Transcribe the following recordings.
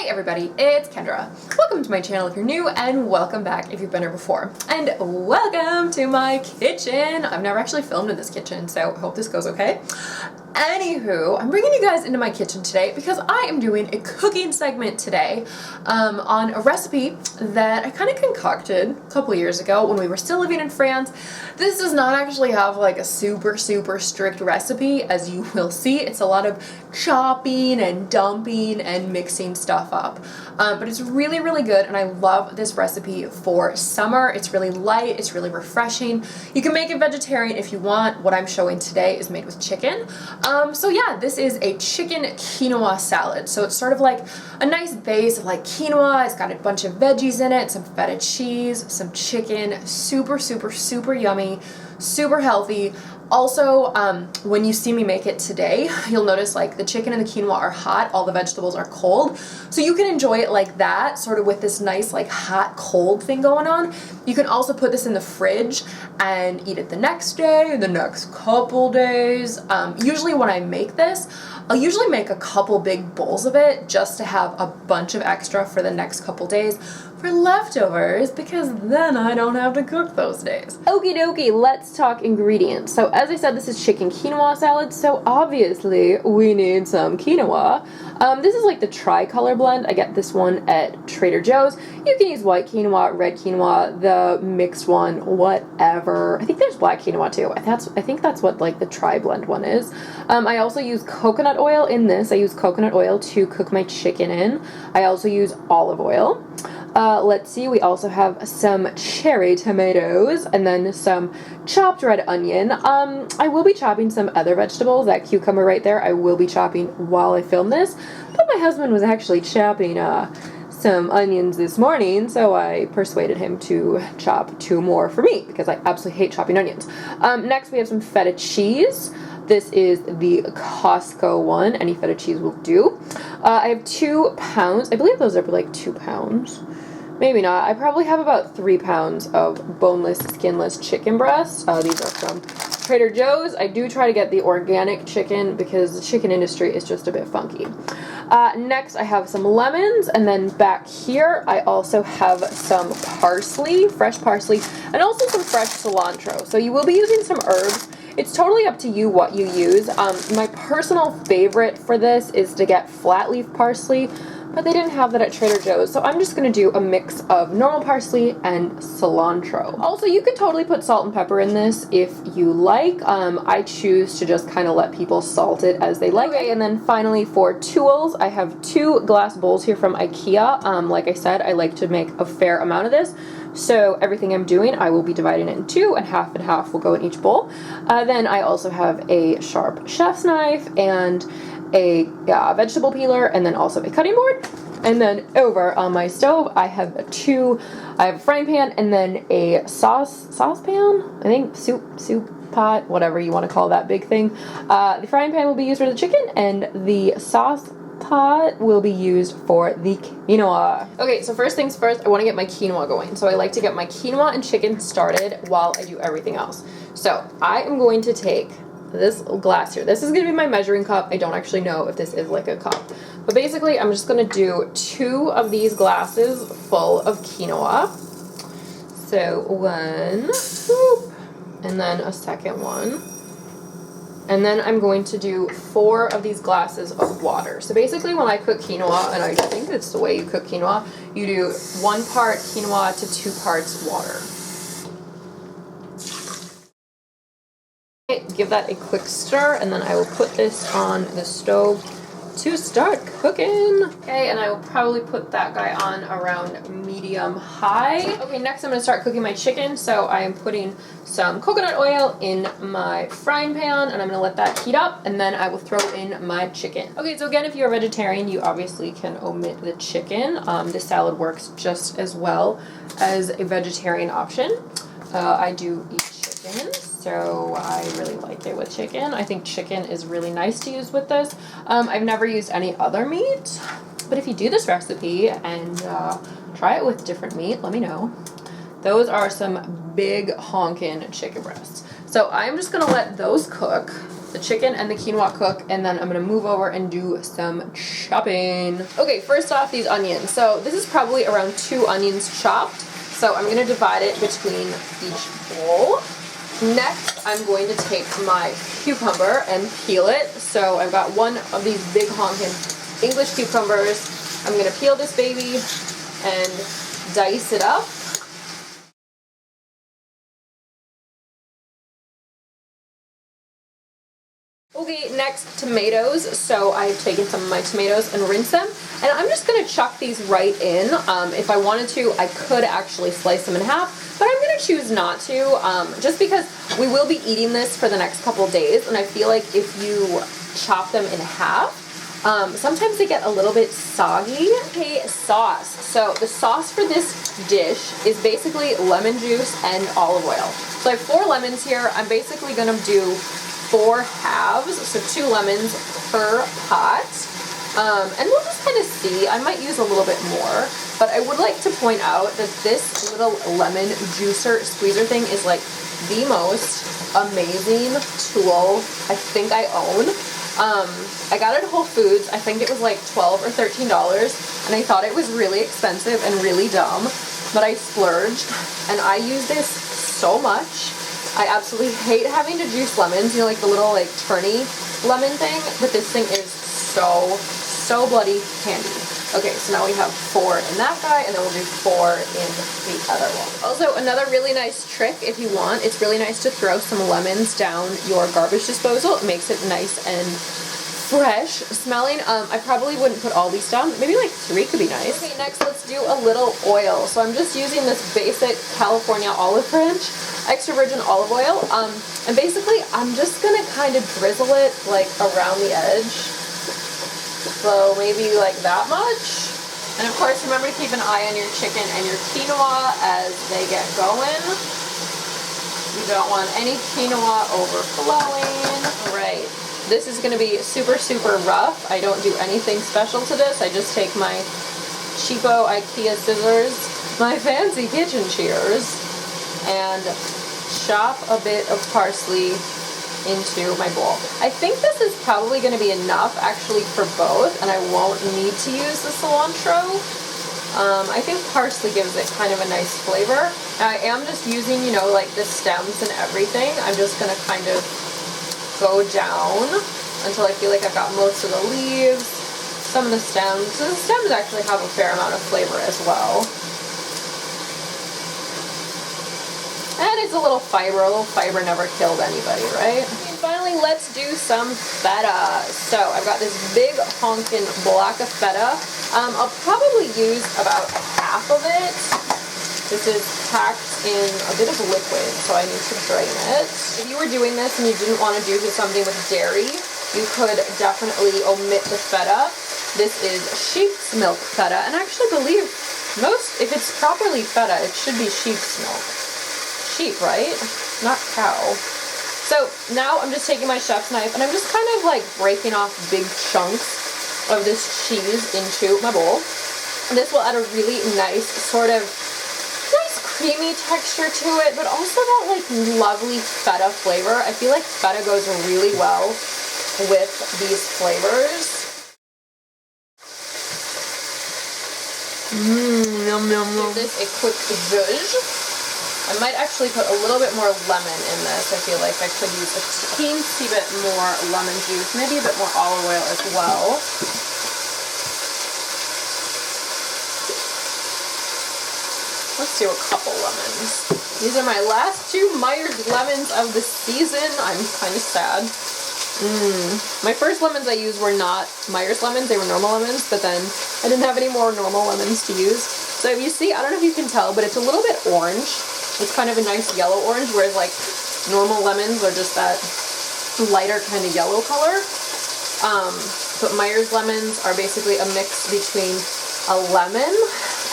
Hey everybody, it's Kendra. Welcome to my channel if you're new, and welcome back if you've been here before. And welcome to my kitchen. I've never actually filmed in this kitchen, so I hope this goes okay. Anywho, I'm bringing you guys into my kitchen today because I am doing a cooking segment today on a recipe that I kind of concocted a couple years ago when we were still living in France. This does not actually have like a super strict recipe, as you will see. It's a lot of chopping and dumping and mixing stuff up. But it's really good, and I love this recipe for summer. It's really light, it's really refreshing. You can make it vegetarian if you want. What I'm showing today is made with chicken. So yeah, this is a chicken quinoa salad. So it's sort of like a nice base of like quinoa. It's got a bunch of veggies in it, some feta cheese, some chicken, super yummy, super healthy. Also, when you see me make it today, you'll notice like the chicken and the quinoa are hot, all the vegetables are cold. So you can enjoy it like that, sort of with this nice like hot cold thing going on. You can also put this in the fridge and eat it the next day, the next couple days. Usually when I make this, I'll usually make a couple big bowls of it just to have a bunch of extra for the next couple days for leftovers, because then I don't have to cook those days. Okie dokie, let's talk ingredients. So as I said, this is chicken quinoa salad, so obviously we need some quinoa. This is like the tricolor blend. I get this one at Trader Joe's. You can use white quinoa, red quinoa, the mixed one, whatever. I think there's black quinoa too. I think that's what like the tri-blend one is. I also use coconut oil in this. I use coconut oil to cook my chicken in. I also use olive oil. Let's see, we also have some cherry tomatoes and then some chopped red onion. I will be chopping some other vegetables. That cucumber right there, I will be chopping while I film this. But my husband was actually chopping some onions this morning, so I persuaded him to chop 2 more for me because I absolutely hate chopping onions. Next, we have some feta cheese. This is the Costco one. Any feta cheese will do. I have 2 pounds. I believe those are like 2 pounds. Maybe not. I probably have about 3 pounds of boneless, skinless chicken breasts. These are from Trader Joe's. I do try to get the organic chicken because the chicken industry is just a bit funky. Next, I have some lemons, and then back here, I also have some parsley, fresh parsley, and also some fresh cilantro. So you will be using some herbs. It's totally up to you what you use. My personal favorite for this is to get flat leaf parsley, but they didn't have that at Trader Joe's, so I'm just going to do a mix of normal parsley and cilantro. Also, you could totally put salt and pepper in this if you like. I choose to just kind of let people salt it as they like. Okay, and then finally for tools, I have 2 glass bowls here from IKEA. Like I said, I like to make a fair amount of this. So everything I'm doing, I will be dividing it in 2, and half will go in each bowl. Then I also have a sharp chef's knife and a vegetable peeler, and then also a cutting board. And then over on my stove, I have a frying pan, and then a saucepan, I think, soup pot, whatever you want to call that big thing. The frying pan will be used for the chicken, and the sauce pot will be used for the quinoa. Okay, so first things first, I want to get my quinoa going. So I like to get my quinoa and chicken started while I do everything else. So I am going to take this glass here. This is going to be my measuring cup. I don't actually know if this is like a cup. But basically, I'm just going to do 2 of these glasses full of quinoa. So 1, whoop, and then a second one. And then I'm going to do 4 of these glasses of water. So basically when I cook quinoa, and I think it's the way you cook quinoa, you do 1 part quinoa to 2 parts water. Okay, give that a quick stir, and then I will put this on the stove to start cooking. Okay, and I will probably put that guy on around medium-high. Okay, next I'm going to start cooking my chicken. So I am putting some coconut oil in my frying pan, and I'm going to let that heat up, and then I will throw in my chicken. Okay, so again, if you're a vegetarian, you obviously can omit the chicken. This salad works just as well as a vegetarian option. I do eat chicken, so I really like it with chicken. I think chicken is really nice to use with this. I've never used any other meat, but if you do this recipe and try it with different meat, let me know. Those are some big honkin' chicken breasts. So I'm just gonna let those cook the chicken and the quinoa cook, and then I'm gonna move over and do some chopping. Okay, first off, these onions. So this is probably around 2 onions chopped. So I'm gonna divide it between each bowl. Next, I'm going to take my cucumber and peel it. So I've got one of these big honkin' English cucumbers. I'm gonna peel this baby and dice it up. Okay, next, tomatoes. So I've taken some of my tomatoes and rinsed them, and I'm just gonna chuck these right in. If I wanted to, I could actually slice them in half, but I'm gonna choose not to, just because we will be eating this for the next couple days, and I feel like if you chop them in half, sometimes they get a little bit soggy. Okay, sauce. So the sauce for this dish is basically lemon juice and olive oil. So I have 4 lemons here. I'm basically gonna do 4 halves, so 2 lemons per pot. And we'll just kind of see. I might use a little bit more, but I would like to point out that this little lemon juicer squeezer thing is like the most amazing tool I think I own. I got it at Whole Foods. I think it was like $12 or $13, and I thought it was really expensive and really dumb, but I splurged, and I use this so much. I absolutely hate having to juice lemons, you know, like the little like turny lemon thing, but this thing is so bloody handy. Okay, so now we have 4 in that guy, and then we'll do 4 in the other one. Also, another really nice trick, if you want, it's really nice to throw some lemons down your garbage disposal. It makes it nice and fresh smelling. I probably wouldn't put all these down. Maybe like 3 could be nice. Okay, next let's do a little oil. So I'm just using this basic California olive branch, extra virgin olive oil. And basically I'm just gonna kind of drizzle it like around the edge. So maybe like that much. And of course remember to keep an eye on your chicken and your quinoa as they get going. You don't want any quinoa overflowing. Right. This is going to be super rough. I don't do anything special to this. I just take my cheapo IKEA scissors, my fancy kitchen shears, and chop a bit of parsley into my bowl. I think this is probably going to be enough actually for both, and I won't need to use the cilantro. I think parsley gives it kind of a nice flavor. Now, I am just using, you know, like the stems and everything. I'm just going to kind of go down until I feel like I've got most of the leaves, some of the stems. So the stems actually have a fair amount of flavor as well. And it's a little fiber never killed anybody, right? And finally, let's do some feta. So I've got this big honkin' block of feta. I'll probably use about half of it. This is packed in a bit of liquid, so I need to drain it. If you were doing this and you didn't want to do something with dairy, you could definitely omit the feta. This is sheep's milk feta, and I actually believe if it's properly feta, it should be sheep's milk. Sheep, right? Not cow. So now I'm just taking my chef's knife, and I'm just kind of like breaking off big chunks of this cheese into my bowl. This will add a really nice sort of creamy texture to it, but also that like lovely feta flavor. I feel like feta goes really well with these flavors. Yum, yum, yum. Give this a quick zhuzh. I might actually put a little bit more lemon in this. I feel like I could use a teensy bit more lemon juice, maybe a bit more olive oil as well. Let's do a couple lemons. These are my last 2 Myers lemons of the season. I'm kind of sad. My first lemons I used were not Myers lemons, they were normal lemons, but then I didn't have any more normal lemons to use. So you see, I don't know if you can tell, but it's a little bit orange. It's kind of a nice yellow orange, whereas like normal lemons are just that lighter kind of yellow color. But Myers lemons are basically a mix between a lemon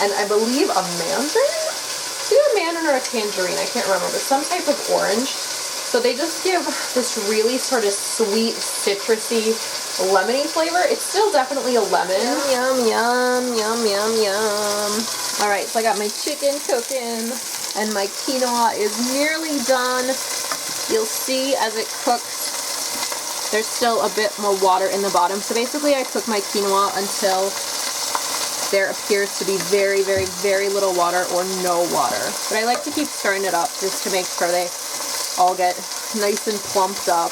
and I believe a mandarin? It's either a mandarin or a tangerine, I can't remember, but some type of orange. So they just give this really sort of sweet, citrusy, lemony flavor. It's still definitely a lemon. Yum, yum, yum, yum, yum. Alright, so I got my chicken cooking, and my quinoa is nearly done. You'll see as it cooks there's still a bit more water in the bottom. So basically I cook my quinoa until there appears to be very, very, very little water or no water. But I like to keep stirring it up just to make sure they all get nice and plumped up.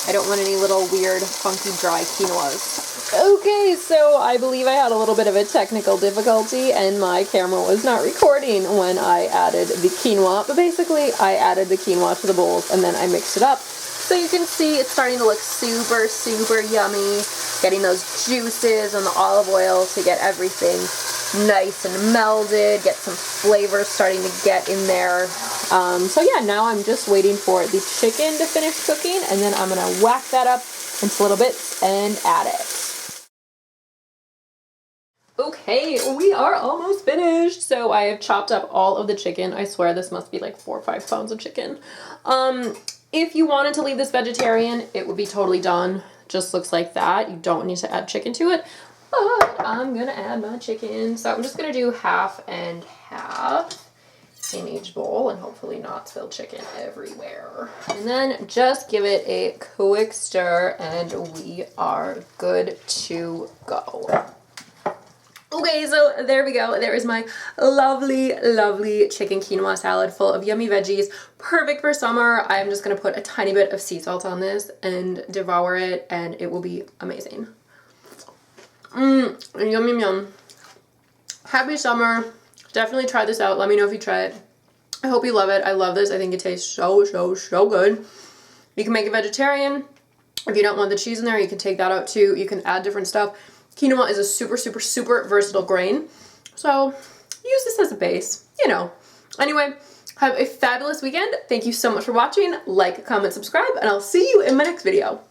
I don't want any little weird, funky, dry quinoas. Okay, so I believe I had a little bit of a technical difficulty and my camera was not recording when I added the quinoa. But basically, I added the quinoa to the bowls and then I mixed it up. So you can see it's starting to look super, super yummy. Getting those juices and the olive oil to get everything nice and melded. Get some flavor starting to get in there. So yeah, now I'm just waiting for the chicken to finish cooking and then I'm going to whack that up into little bits and add it. Okay, we are almost finished. So I have chopped up all of the chicken. I swear this must be like 4 or 5 pounds of chicken. If you wanted to leave this vegetarian, it would be totally done. Just looks like that. You don't need to add chicken to it. But I'm gonna add my chicken. So I'm just gonna do half and half in each bowl and hopefully not spill chicken everywhere. And then just give it a quick stir and we are good to go. Okay, so there we go. There is my lovely, lovely chicken quinoa salad full of yummy veggies. Perfect for summer. I'm just going to put a tiny bit of sea salt on this and devour it, and it will be amazing. Yum, yum, yum. Happy summer. Definitely try this out. Let me know if you try it. I hope you love it. I love this. I think it tastes so, so, so good. You can make it vegetarian. If you don't want the cheese in there, you can take that out too. You can add different stuff. Quinoa is a super, super, super versatile grain. So use this as a base, you know. Anyway, have a fabulous weekend. Thank you so much for watching. Like, comment, subscribe, and I'll see you in my next video.